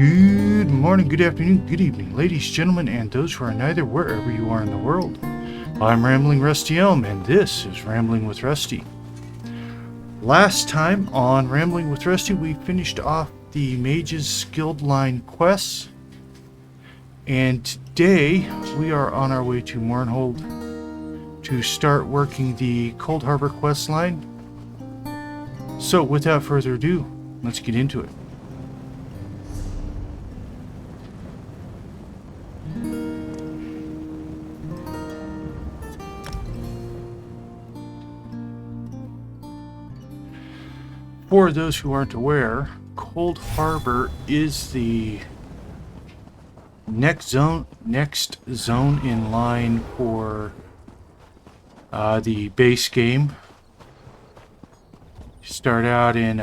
Good morning, good afternoon, good evening, ladies, gentlemen, and those who are neither, wherever you are in the world. I'm Rambling Rusty Elm, and this is Rambling with Rusty. Last time on Rambling with Rusty, we finished off the Mage's Guild line quests, and today we are on our way to Mournhold to start working the Coldharbour quest line. So, without further ado, let's get into it. For those who aren't aware, Coldharbour is the next zone in line for the base game. You start out in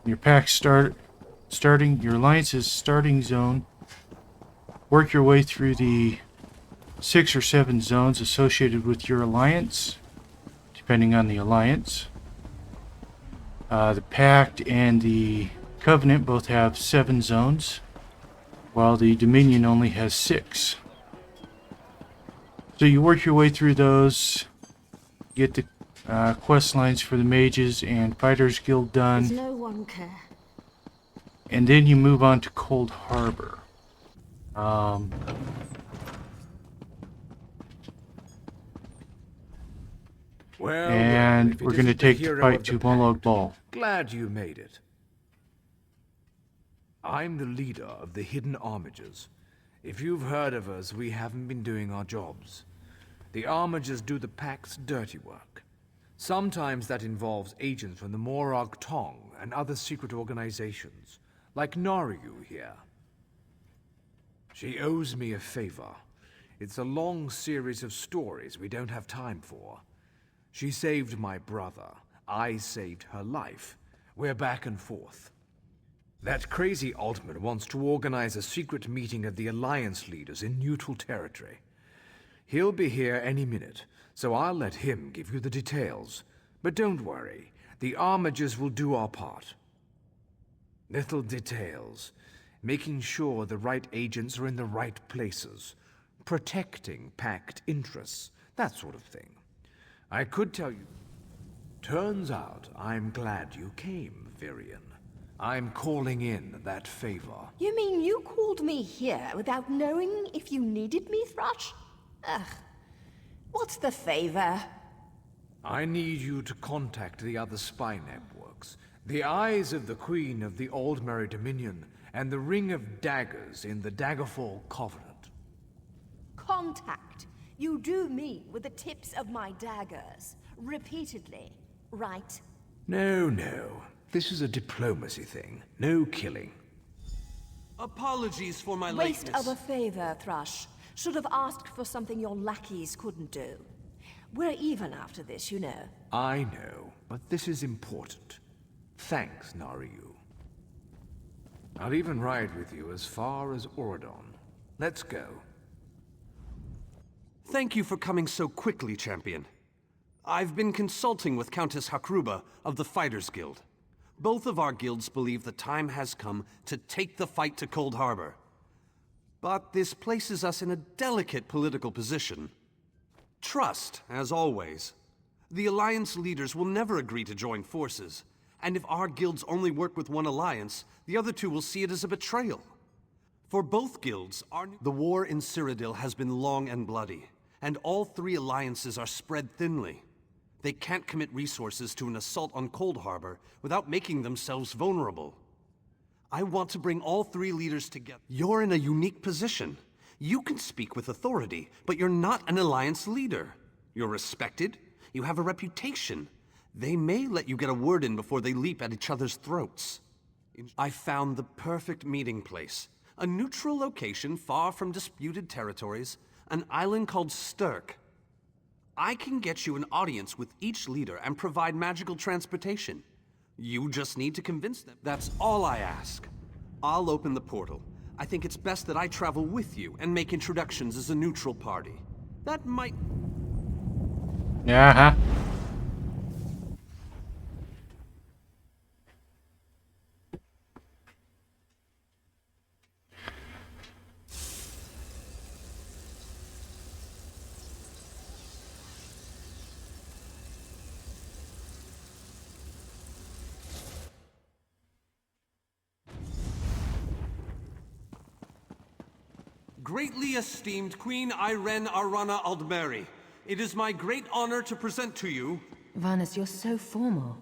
your pack starting your alliance's starting zone. Work your way through the 6 or 7 zones associated with your alliance, depending on the alliance. The Pact and the Covenant both have 7 zones, while the Dominion only has 6. So you work your way through those, get the quest lines for the Mages and Fighters Guild done, Does no one care? and then you move on to Coldharbour. And we're going to take the fight to Mollog Ball. Glad you made it. I'm the leader of the Hidden Armigers. If you've heard of us, we haven't been doing our jobs. The Armigers do the Pact's dirty work. Sometimes that involves agents from the Morag Tong and other secret organizations, like Nariu here. She owes me a favor. It's a long series of stories we don't have time for. She saved my brother. I saved her life. We're back and forth. That crazy Altman wants to organize a secret meeting of the Alliance leaders in neutral territory. He'll be here any minute, so I'll let him give you the details. But don't worry, the Armigers will do our part. Little details. Making sure the right agents are in the right places. Protecting Pact interests. That sort of thing. I could tell you. Turns out I'm glad you came, Virion. I'm calling in that favor. You mean you called me here without knowing if you needed me, Thrush? Ugh. What's the favor? I need you to contact the other spy networks. The Eyes of the Queen of the Aldmeri Dominion and the Ring of Daggers in the Daggerfall Covenant. Contact. You do me with the tips of my daggers. Repeatedly, right? No. This is a diplomacy thing. No killing. Apologies for my Waste lateness. of a favor, Thrush. Should have asked for something your lackeys couldn't do. We're even after this, you know. I know, but this is important. Thanks, Nariu. I'll even ride with you as far as Oradon. Let's go. Thank you for coming so quickly, Champion. I've been consulting with Countess Hakruba of the Fighters Guild. Both of our guilds believe the time has come to take the fight to Coldharbour. But this places us in a delicate political position. Trust, as always. The Alliance leaders will never agree to join forces, and if our guilds only work with one alliance, the other two will see it as a betrayal. For both guilds, the war in Cyrodiil has been long and bloody, and all 3 alliances are spread thinly. They can't commit resources to an assault on Coldharbour without making themselves vulnerable. I want to bring all 3 leaders together. You're in a unique position. You can speak with authority, but you're not an alliance leader. You're respected. You have a reputation. They may let you get a word in before they leap at each other's throats. I found the perfect meeting place. A neutral location far from disputed territories, an island called Sturk. I can get you an audience with each leader and provide magical transportation. You just need to convince them. That's all I ask. I'll open the portal. I think it's best that I travel with you and make introductions as a neutral party. That might... Uh-huh. Greatly esteemed Queen Irene Arana Aldmeri, it is my great honor to present to you... Varnus, you're so formal.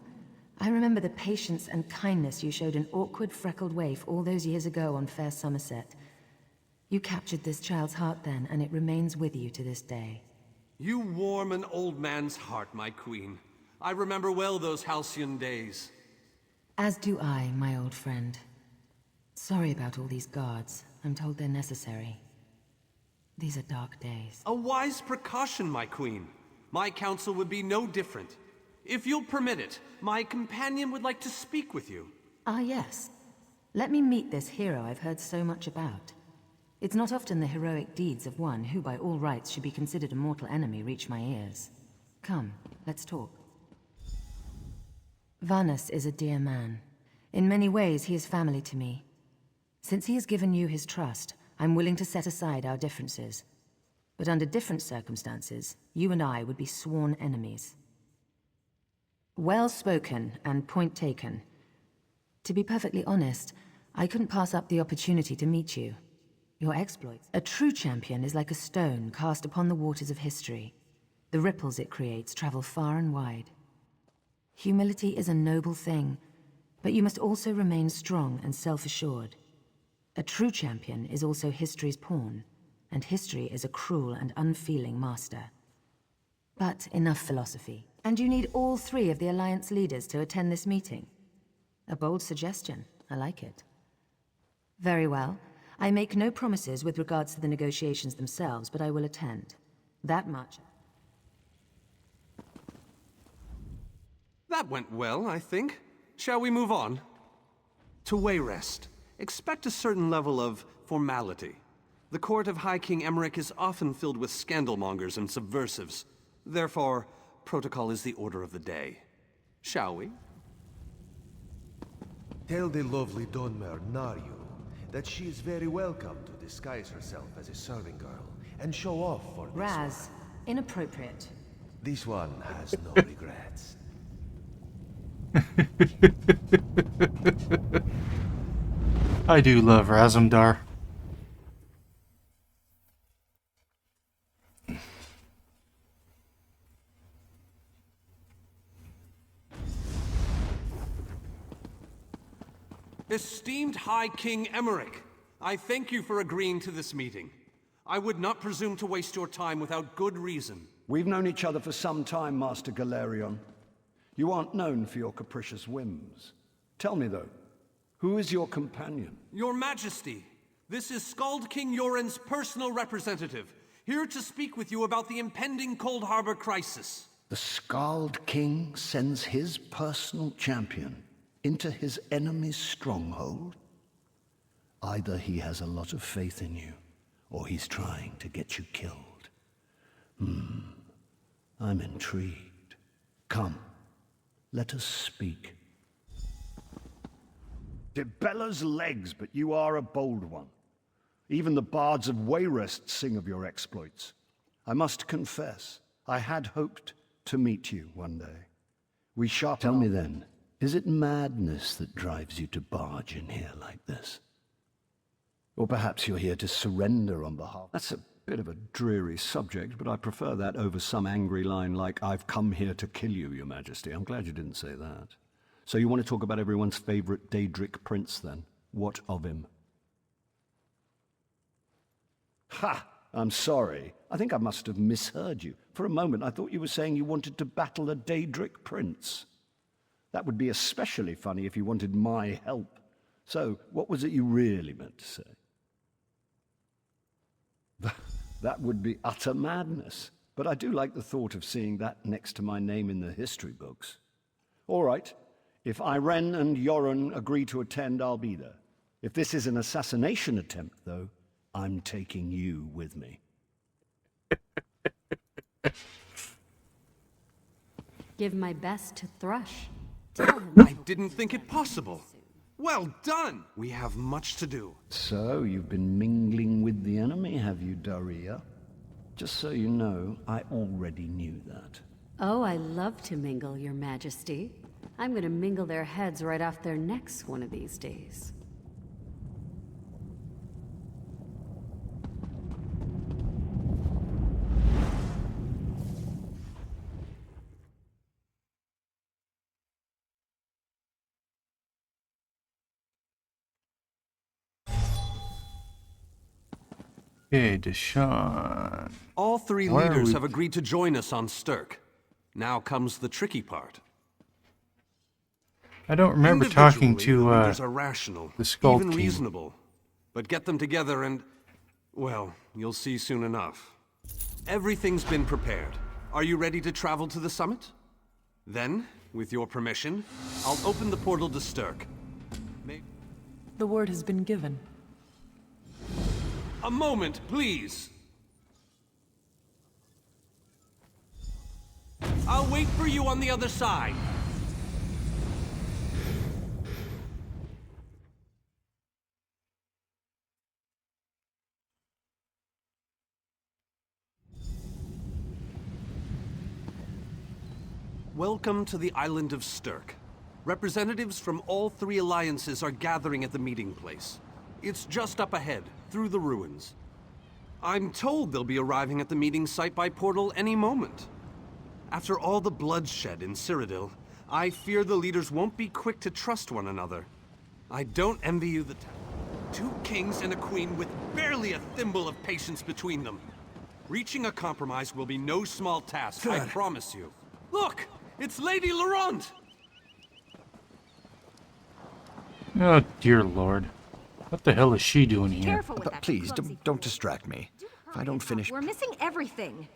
I remember the patience and kindness you showed an awkward, freckled waif all those years ago on fair Somerset. You captured this child's heart then, and it remains with you to this day. You warm an old man's heart, my queen. I remember well those halcyon days. As do I, my old friend. Sorry about all these guards. I'm told they're necessary. These are dark days. A wise precaution, my queen. My counsel would be no different. If you'll permit it, my companion would like to speak with you. Ah, yes. Let me meet this hero I've heard so much about. It's not often the heroic deeds of one who by all rights should be considered a mortal enemy reach my ears. Come, let's talk. Varnus is a dear man. In many ways, he is family to me. Since he has given you his trust, I'm willing to set aside our differences. But under different circumstances, you and I would be sworn enemies. Well spoken and point taken. To be perfectly honest, I couldn't pass up the opportunity to meet you. Your exploits. A true champion is like a stone cast upon the waters of history. The ripples it creates travel far and wide. Humility is a noble thing, but you must also remain strong and self-assured. A true champion is also history's pawn, and history is a cruel and unfeeling master. But enough philosophy. And you need all three of the Alliance leaders to attend this meeting. A bold suggestion. I like it. Very well. I make no promises with regards to the negotiations themselves, but I will attend. That much. That went well, I think. Shall we move on? To Wayrest, expect a certain level of formality. The court of High King Emmerich is often filled with scandalmongers and subversives. Therefore, protocol is the order of the day. Shall we? Tell the lovely Dunmer Naryu that she is very welcome to disguise herself as a serving girl and show off for this Raz, inappropriate. one. This one has no regrets. I do love Razumdar. Esteemed High King Emmerich, I thank you for agreeing to this meeting. I would not presume to waste your time without good reason. We've known each other for some time, Master Galerion. You aren't known for your capricious whims. Tell me, though, who is your companion? Your Majesty, this is Skald King Yoren's personal representative, here to speak with you about the impending Coldharbour crisis. The Skald King sends his personal champion into his enemy's stronghold? Either he has a lot of faith in you, or he's trying to get you killed. I'm intrigued. Come, let us speak. Dibella's legs, but you are a bold one. Even the bards of Wayrest sing of your exploits. I must confess, I had hoped to meet you one day. We sharpen. Tell me then, is it madness that drives you to barge in here like this? Or perhaps you're here to surrender on behalf... That's a bit of a dreary subject, but I prefer that over some angry line like, "I've come here to kill you, Your Majesty." I'm glad you didn't say that. So you want to talk about everyone's favorite Daedric prince, then? What of him? Ha! I'm sorry. I think I must have misheard you. For a moment, I thought you were saying you wanted to battle a Daedric prince. That would be especially funny if you wanted my help. So, what was it you really meant to say? That would be utter madness. But I do like the thought of seeing that next to my name in the history books. All right. If Irene and Yoren agree to attend, I'll be there. If this is an assassination attempt, though, I'm taking you with me. Give my best to Thrush. Tell him I didn't think it possible. Well done! We have much to do. So, you've been mingling with the enemy, have you, Daria? Just so you know, I already knew that. Oh, I love to mingle, Your Majesty. I'm gonna mingle their heads right off their necks one of these days. Okay, Deshaun. All three Why are leaders we- have agreed to join us on Stirk. Now comes the tricky part. I don't remember talking Individually, to the leaders are rational, the Skull even King. reasonable. But get them together and, well, you'll see soon enough. Everything's been prepared. Are you ready to travel to the summit? Then, with your permission, I'll open the portal to Stirk. The word has been given. A moment, please. I'll wait for you on the other side. Welcome to the island of Stirk. Representatives from all three alliances are gathering at the meeting place. It's just up ahead, through the ruins. I'm told they'll be arriving at the meeting site by portal any moment. After all the bloodshed in Cyrodiil, I fear the leaders won't be quick to trust one another. I don't envy you the two kings and a queen with barely a thimble of patience between them. Reaching a compromise will be no small task, I promise you. Look! It's Lady Laurent! Oh, dear Lord. What the hell is she doing here? Careful with But that please, clumsy don't fool. distract me. If I Hurry don't up, finish... We're missing everything.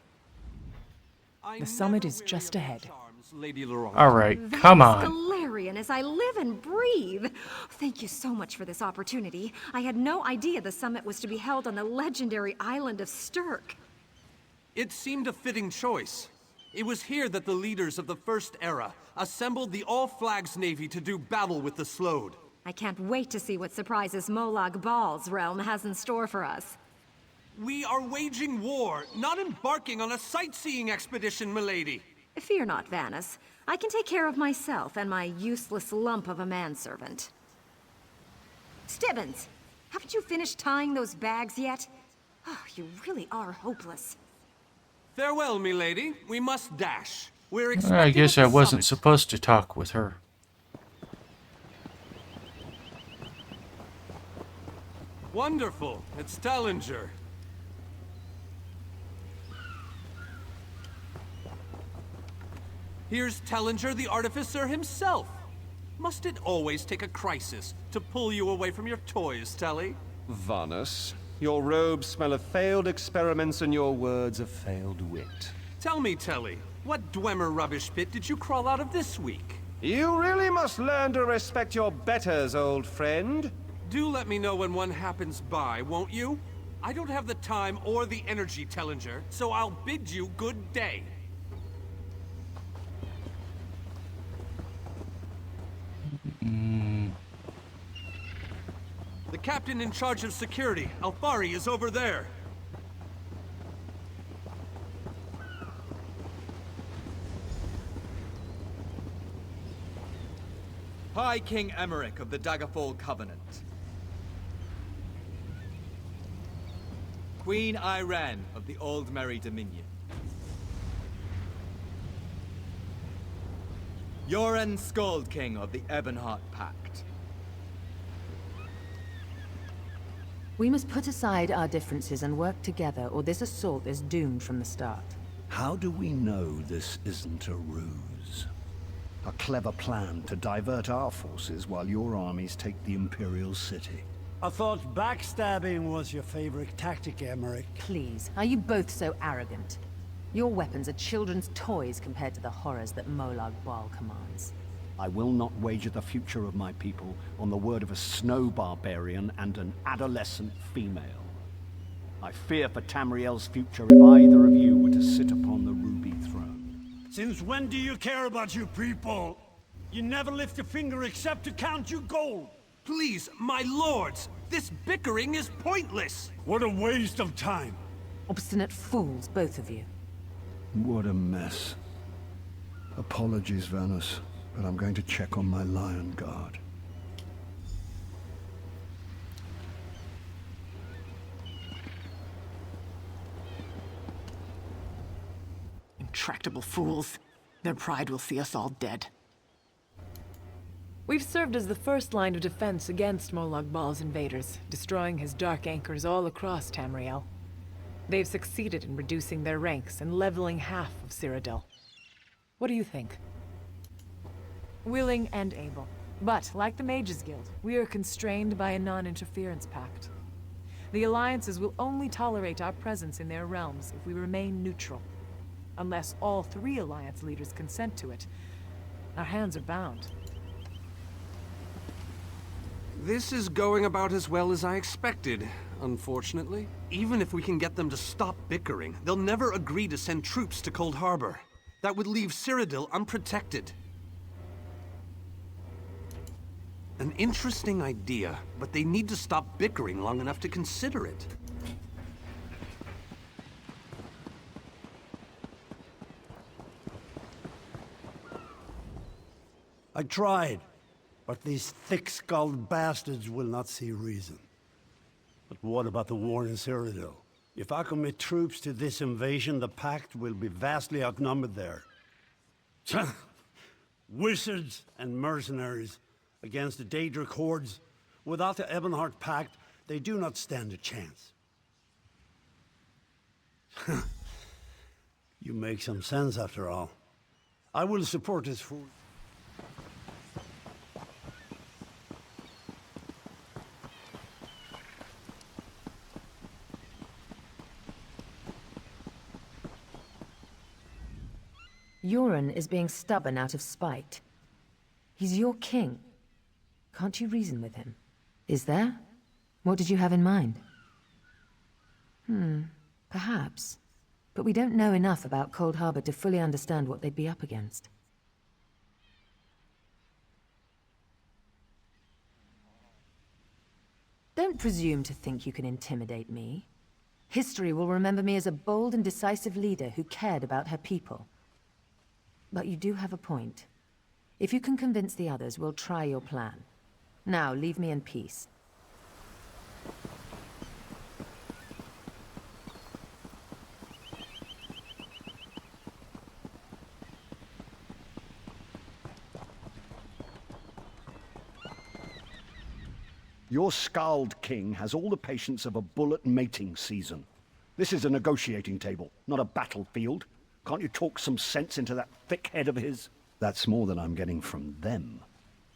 The summit is just ahead. Lady Laurent. All right, come on. Galarian as I live and breathe. Thank you so much for this opportunity. I had no idea the summit was to be held on the legendary island of Stirk. It seemed a fitting choice. It was here that the leaders of the First Era assembled the All-Flags Navy to do battle with the Slode. I can't wait to see what surprises Molag Bal's realm has in store for us. We are waging war, not embarking on a sightseeing expedition, milady. Fear not, Vanus. I can take care of myself and my useless lump of a manservant. Stibbins, haven't you finished tying those bags yet? Oh, you really are hopeless. Farewell, milady. We must dash. We're I expecting guess at I the wasn't summit. supposed to talk with her. Wonderful. It's Tellinger. Here's Tellinger, the artificer himself. Must it always take a crisis to pull you away from your toys, Telly? Vanus, your robes smell of failed experiments and your words of failed wit. Tell me, Telly, what Dwemer rubbish pit did you crawl out of this week? You really must learn to respect your betters, old friend. Do let me know when one happens by, won't you? I don't have the time or the energy, Tellinger, so I'll bid you good day. The captain in charge of security, Alfari, is over there. High King Emmerich of the Daggerfall Covenant. Queen Irene of the Old Merry Dominion. Yoren Skald King of the Ebonheart Pact. We must put aside our differences and work together, or this assault is doomed from the start. How do we know this isn't a ruse? A clever plan to divert our forces while your armies take the Imperial City. I thought backstabbing was your favorite tactic, Emmerich. Please, are you both so arrogant? Your weapons are children's toys compared to the horrors that Molag Bal commands. I will not wager the future of my people on the word of a snow barbarian and an adolescent female. I fear for Tamriel's future if either of you were to sit upon the ruby throne. Since when do you care about your people? You never lift a finger except to count your gold. Please, my lords, this bickering is pointless. What a waste of time. Obstinate fools, both of you. What a mess. Apologies, Vanus, but I'm going to check on my lion guard. Intractable fools. Their pride will see us all dead. We've served as the first line of defense against Molag Bal's invaders, destroying his dark anchors all across Tamriel. They've succeeded in reducing their ranks and leveling half of Cyrodiil. What do you think? Willing and able. But, like the Mages Guild, we are constrained by a non-interference pact. The alliances will only tolerate our presence in their realms if we remain neutral. Unless all 3 alliance leaders consent to it, our hands are bound. This is going about as well as I expected, unfortunately. Even if we can get them to stop bickering, they'll never agree to send troops to Coldharbour. That would leave Cyrodiil unprotected. An interesting idea, but they need to stop bickering long enough to consider it. I tried, but these thick-skulled bastards will not see reason. But what about the war in Cyrodiil? If I commit troops to this invasion, the Pact will be vastly outnumbered there. Wizards and mercenaries against the Daedric hordes. Without the Ebonheart Pact, they do not stand a chance. You make some sense after all. I will support this fool. Euron is being stubborn out of spite. He's your king. Can't you reason with him? Is there? What did you have in mind? Perhaps. But we don't know enough about Coldharbour to fully understand what they'd be up against. Don't presume to think you can intimidate me. History will remember me as a bold and decisive leader who cared about her people. But you do have a point. If you can convince the others, we'll try your plan. Now, leave me in peace. Your Scald King has all the patience of a bull at mating season. This is a negotiating table, not a battlefield. Can't you talk some sense into that thick head of his? That's more than I'm getting from them.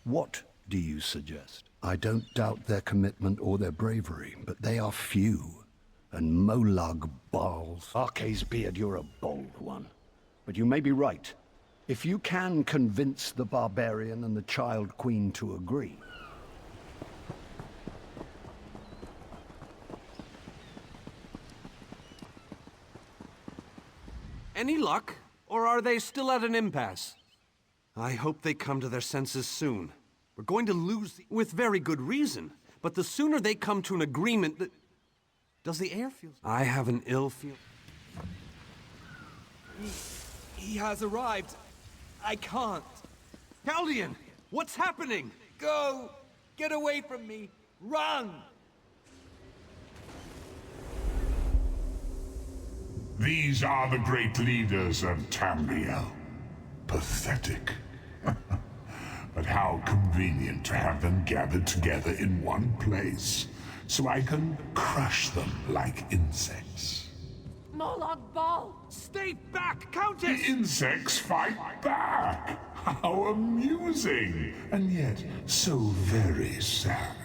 What do you suggest? I don't doubt their commitment or their bravery, but they are few. And Molag Balls. Arce's beard, you're a bold one. But you may be right. If you can convince the barbarian and the Child Queen to agree. Any luck? Or are they still at an impasse? I hope they come to their senses soon. We're going to lose with very good reason. But the sooner they come to an agreement that... Does the air feel... I have an ill feel... He has arrived. I can't. Caldian! What's happening? Go! Get away from me! Run! These are the great leaders of Tamriel. Pathetic. But how convenient to have them gathered together in one place, so I can crush them like insects. Molag Bal! Stay back, Countess! The insects fight back! How amusing! And yet, so very sad.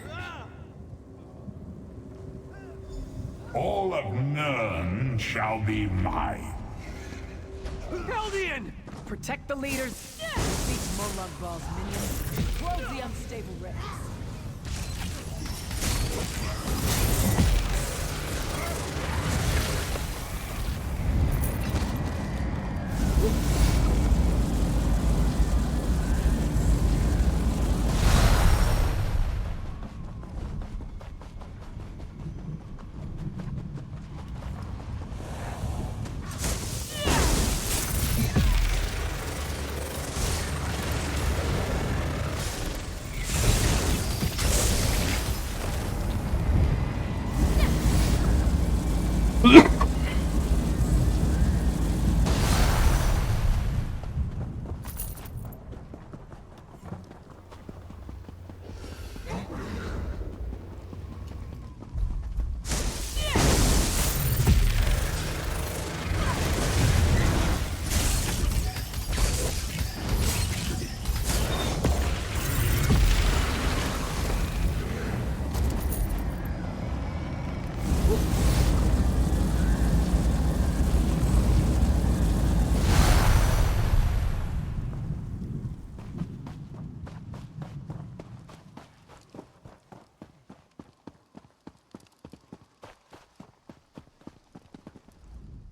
All of Nirn shall be mine. Caldian! Protect the leaders, defeat Molag Bal's minions, close the unstable ranks.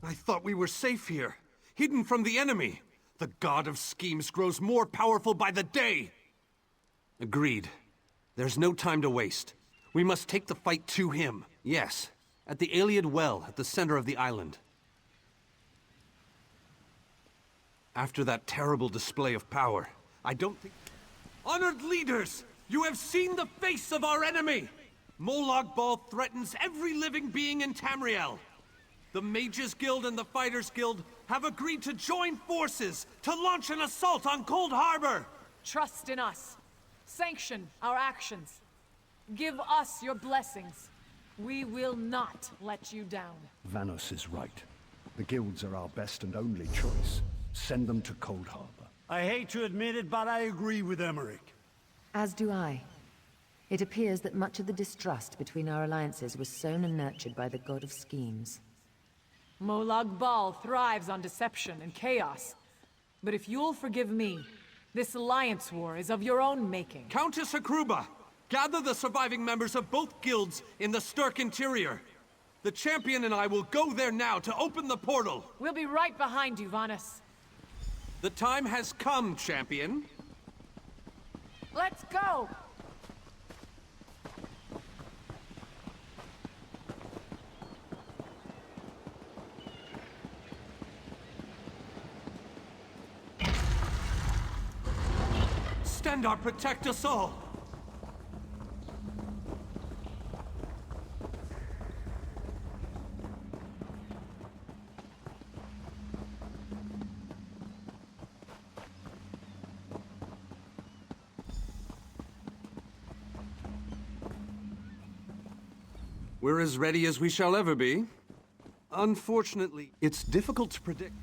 I thought we were safe here, hidden from the enemy. The god of schemes grows more powerful by the day. Agreed. There's no time to waste. We must take the fight to him. Yes, at the Iliad Well at the center of the island. After that terrible display of power, I don't think... Honored leaders! You have seen the face of our enemy! Molag Bal threatens every living being in Tamriel. The Mages Guild and the Fighters Guild have agreed to join forces to launch an assault on Coldharbour! Trust in us. Sanction our actions. Give us your blessings. We will not let you down. Vanos is right. The guilds are our best and only choice. Send them to Coldharbour. I hate to admit it, but I agree with Emmerich. As do I. It appears that much of the distrust between our alliances was sown and nurtured by the god of schemes. Molag Bal thrives on deception and chaos. But if you'll forgive me, this alliance war is of your own making. Countess Hakruba, gather the surviving members of both guilds in the Sturk interior. The champion and I will go there now to open the portal. We'll be right behind you, Vanas. The time has come, champion. Let's go! Stendarr, protect us all! We're as ready as we shall ever be. Unfortunately, it's difficult to predict.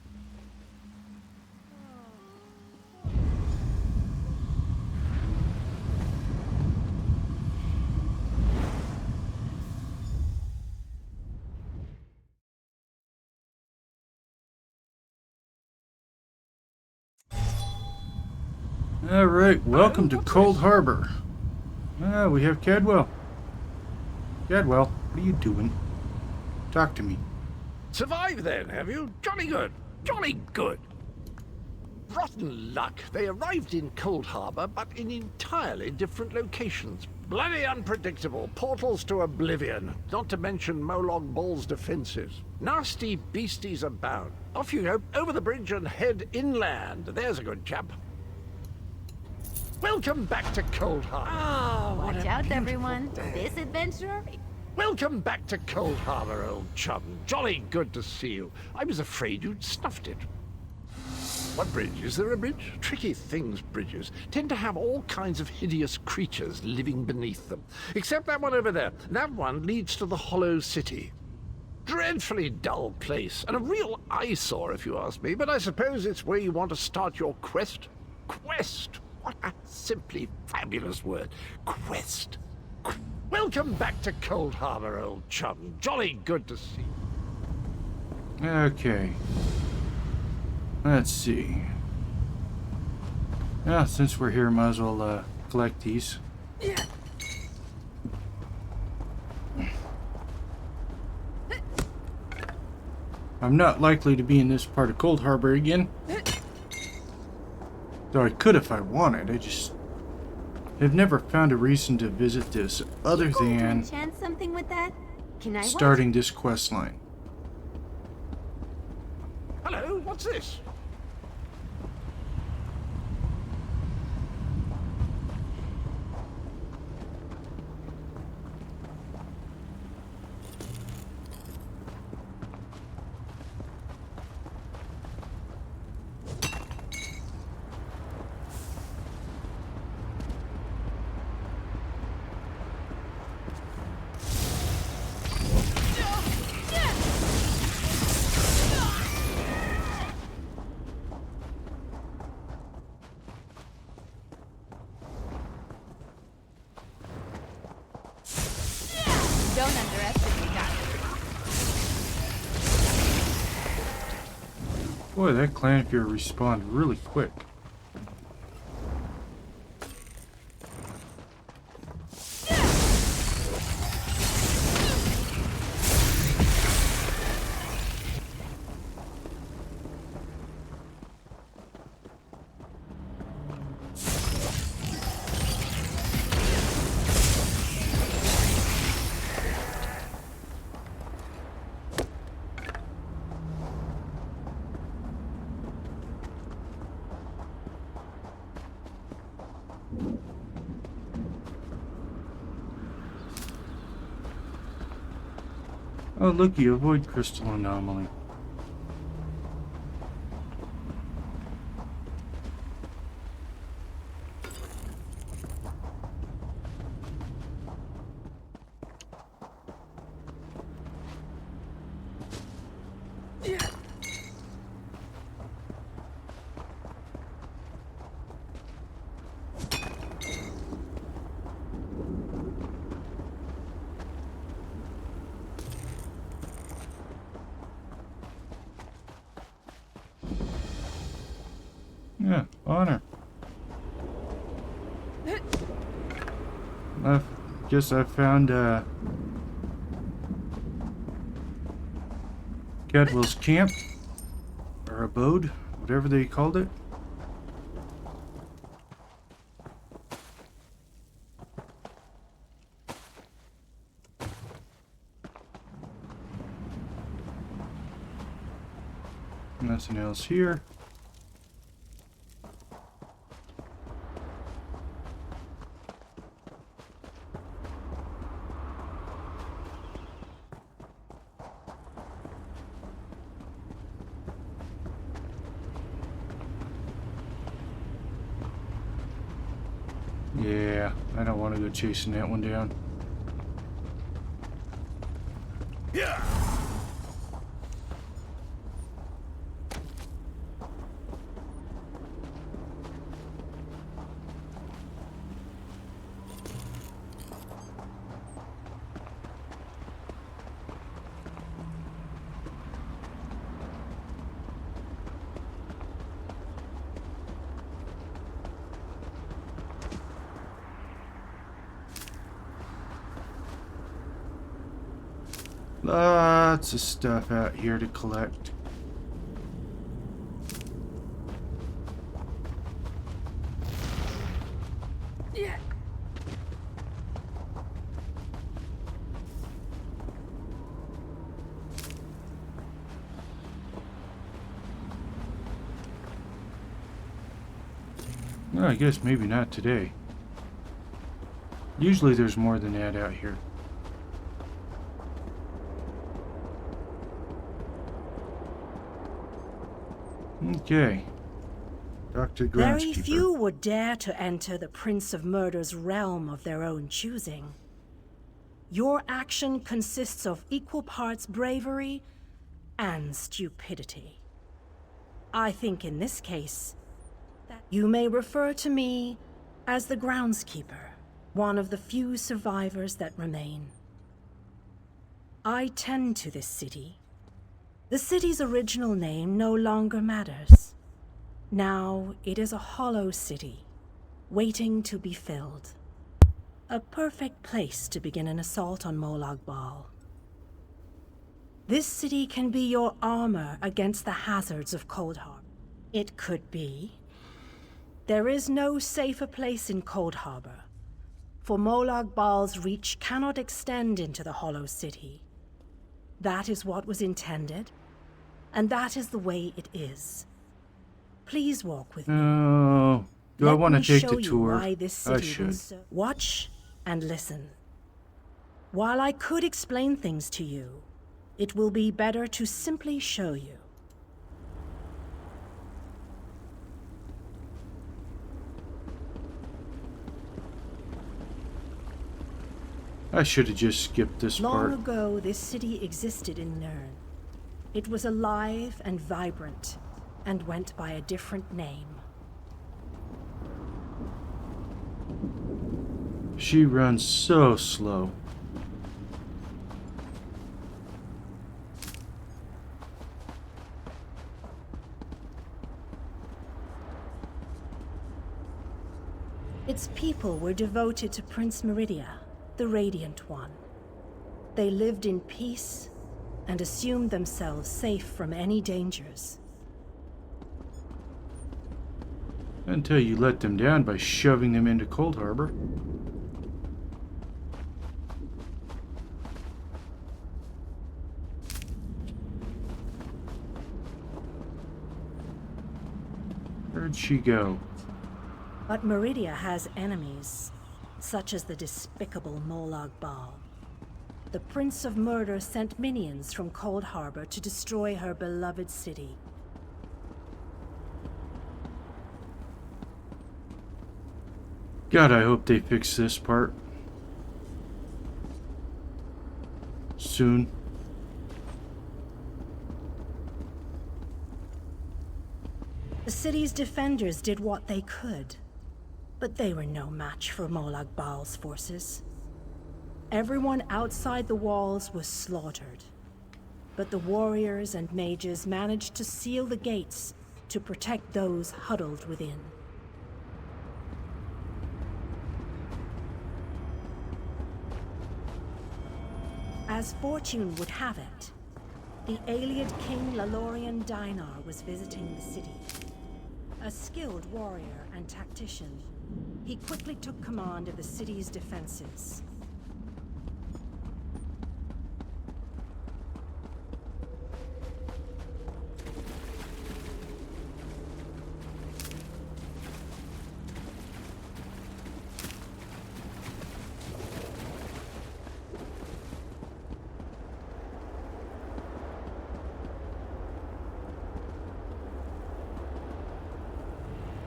Alright, welcome to Coldharbour. We have Cadwell. Cadwell, what are you doing? Talk to me. Survived then, have you? Jolly good. Jolly good. Rotten luck. They arrived in Coldharbour, but in entirely different locations. Bloody unpredictable. Portals to oblivion. Not to mention Molag Bal's defenses. Nasty beasties abound. Off you go, over the bridge and head inland. There's a good chap. Welcome back to Coldharbour. Oh, watch out, everyone. This adventure... Welcome back to Coldharbour, old chum. Jolly good to see you. I was afraid you'd snuffed it. What bridge? Is there a bridge? Tricky things, bridges. Tend to have all kinds of hideous creatures living beneath them. Except that one over there. That one leads to the Hollow City. Dreadfully dull place, and a real eyesore if you ask me, but I suppose it's where you want to start your quest. Quest! What a simply fabulous word. Quest. Welcome back to Coldharbour, old chum. Jolly good to see you. Okay. Let's see. Yeah, since we're here, might as well collect these. I'm not likely to be in this part of Coldharbour again. Though I could if I wanted. I just have never found a reason to visit this other than enchant something with that? Can I starting this quest line. Hello, what's this? Don't underestimate that. Boy, that clan fear respawned really quick. Oh, looky, avoid crystal anomaly. Yeah, honor. I guess I found Cadwell's camp, or abode, whatever they called it. Nothing else here. Yeah, I don't want to go chasing that one down. Yeah. Lots of stuff out here to collect. Yeah. Well, I guess maybe not today. Usually there's more than that out here. Okay. Dr. Very Groundskeeper. few would dare to enter the Prince of Murder's realm of their own choosing. Your action consists of equal parts bravery and stupidity. I think in this case, that you may refer to me as the Groundskeeper, one of the few survivors that remain. I tend to this city. The city's original name no longer matters. Now it is a hollow city, waiting to be filled. A perfect place to begin an assault on Molag Bal. This city can be your armor against the hazards of Coldharbour. It could be. There is no safer place in Coldharbour, for Molag Bal's reach cannot extend into the hollow city. That is what was intended, and that is the way it is. Please walk with me. Oh, do I want to take the Let me show you tour? why this I city should. Watch and listen. While I could explain things to you, it will be better to simply show you. I should have just skipped this Long part. ago, this city existed in Nirn. It was alive and vibrant, and went by a different name. She runs so slow. Its people were devoted to Prince Meridia, the Radiant One. They lived in peace and assumed themselves safe from any dangers. Until you let them down by shoving them into Coldharbour. Where'd she go? But Meridia has enemies, such as the despicable Molag Bal. the Prince of Murder sent minions from Coldharbour to destroy her beloved city. God, I hope they fix this part soon. The city's defenders did what they could, but they were no match for Molag Bal's forces. Everyone outside the walls was slaughtered, but the warriors and mages managed to seal the gates to protect those huddled within. As fortune would have it, the Ayleid King Lalorian Dinar was visiting the city. A skilled warrior and tactician, he quickly took command of the city's defenses.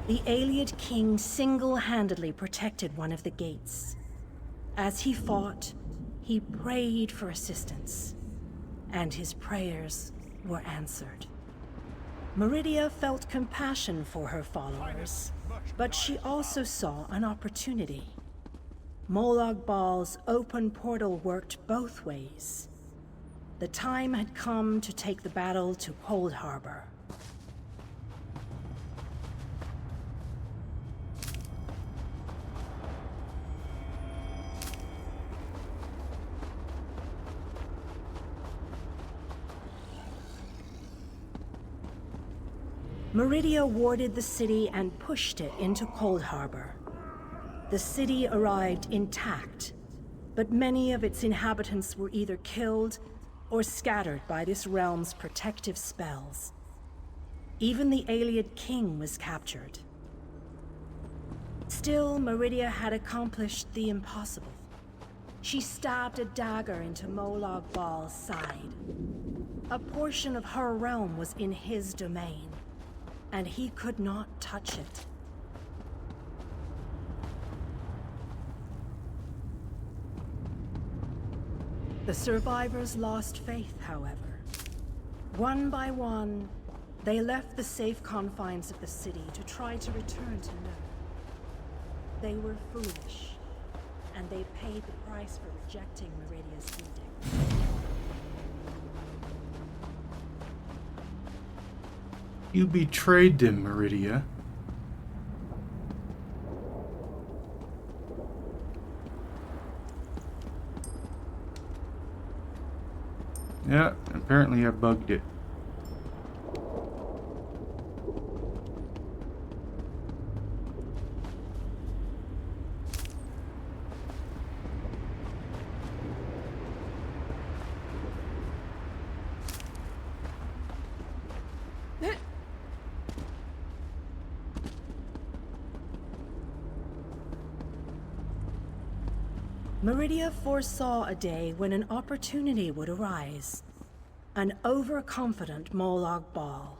The Ayleid King single-handedly protected one of the gates. As he fought, he prayed for assistance, and his prayers were answered. Meridia felt compassion for her followers, but she also saw an opportunity. Molag Bal's open portal worked both ways. The time had come to take the battle to Coldharbour. Meridia warded the city and pushed it into Coldharbour. The city arrived intact, but many of its inhabitants were either killed or scattered by this realm's protective spells. Even the Ayleid King was captured. Still, Meridia had accomplished the impossible. She stabbed a dagger into Molag Bal's side. A portion of her realm was in his domain, and he could not touch it. The survivors lost faith, however. One by one, they left the safe confines of the city to try to return to Nurn. They were foolish, and they paid the price for rejecting Meridia's edict. You betrayed them, Meridia. Yeah, apparently I bugged it. Meridia foresaw a day when an opportunity would arise. An overconfident Molag Bal.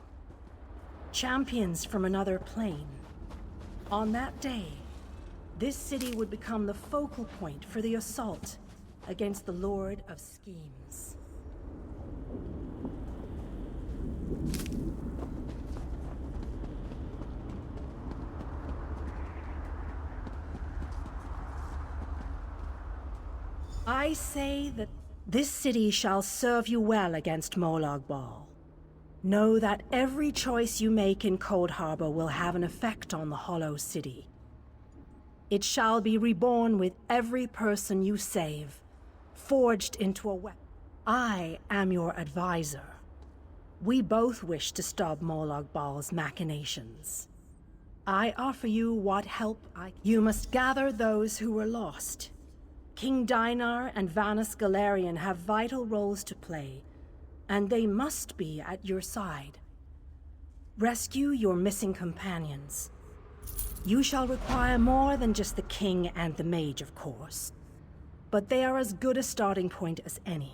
Champions from another plane. On that day, this city would become the focal point for the assault against the Lord of Schemes. I say that this city shall serve you well against Molag Bal. Know that every choice you make in Coldharbour will have an effect on the Hollow City. It shall be reborn with every person you save, forged into a weapon. I am your advisor. We both wish to stop Molag Bal's machinations. I offer you what help You must gather those who were lost. King Dinar and Vanus Galarian have vital roles to play, and they must be at your side. Rescue your missing companions. You shall require more than just the king and the mage, of course. but they are as good a starting point as any.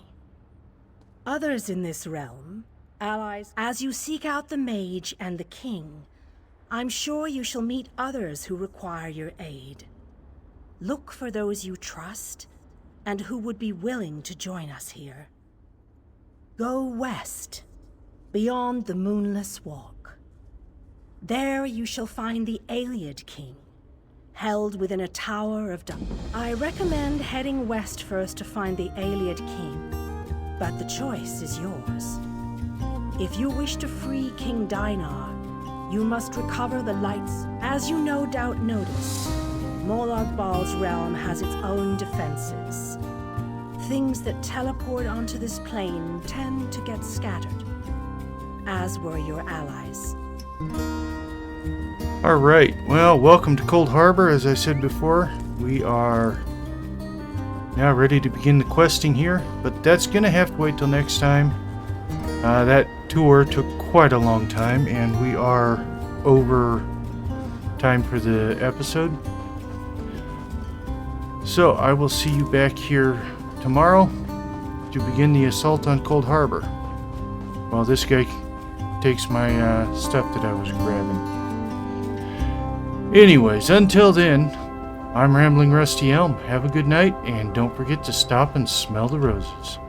Others in this realm, allies, as you seek out the mage and the king, I'm sure you shall meet others who require your aid. Look for those you trust, and who would be willing to join us here. Go west, beyond the Moonless Walk. There you shall find the Ayleid King, held within a tower of I recommend heading west first to find the Ayleid King, but the choice is yours. If you wish to free King Dinar, you must recover the lights. As you no doubt noticed, Molag Bal's realm has its own defenses. Things that teleport onto this plane tend to get scattered, as were your allies. Alright, well, welcome to Coldharbour. As I said before, we are now ready to begin the questing here, but that's going to have to wait till next time. That tour took quite a long time, and we are over time for the episode. So I will see you back here tomorrow to begin the assault on Coldharbour, while this guy takes my stuff that I was grabbing. Anyways, until then, I'm Rambling Rusty Elm. Have a good night, and don't forget to stop and smell the roses.